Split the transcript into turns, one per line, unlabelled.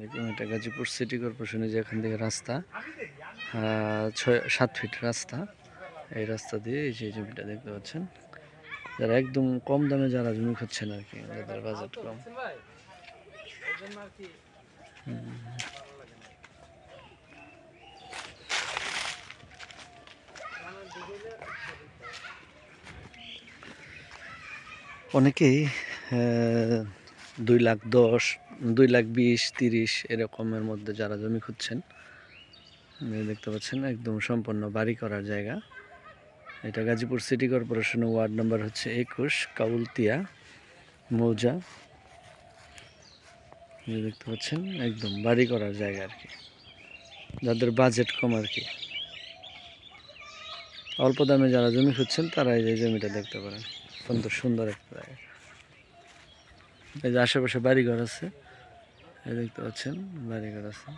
দেখুন এটা গাজীপুর সিটি কর্পোরেশনের যে এখান থেকে রাস্তা 6-7 ফিট রাস্তা। এই রাস্তা দিয়ে এই যে জমিটা দেখতে পাচ্ছেন, যারা একদম কম দামে যারা জমি খুঁজছেন আর কি, যাদের বাজেট কম। অনেকেই 2,10,000, 2,20,000, 30 এরকমের মধ্যে যারা জমি খুঁজছেন, দেখতে পাচ্ছেন একদম সম্পূর্ণ বাড়ি করার জায়গা। এটা গাজীপুর সিটি কর্পোরেশনের ওয়ার্ড নাম্বার হচ্ছে 21, কাউলতিয়া মৌজা। দেখতে পাচ্ছেন একদম বাড়ি করার জায়গা আর কি, যাদের বাজেট কম আর কি, অল্প দামে যারা জমি খুঁজছেন তারা এই যে জমিটা দেখতে পারেন। অত্যন্ত সুন্দর একটা জায়গা। এই যে আশেপাশে বাড়িঘর আছে, এই দেখতে পাচ্ছেন বাড়িঘর আছে।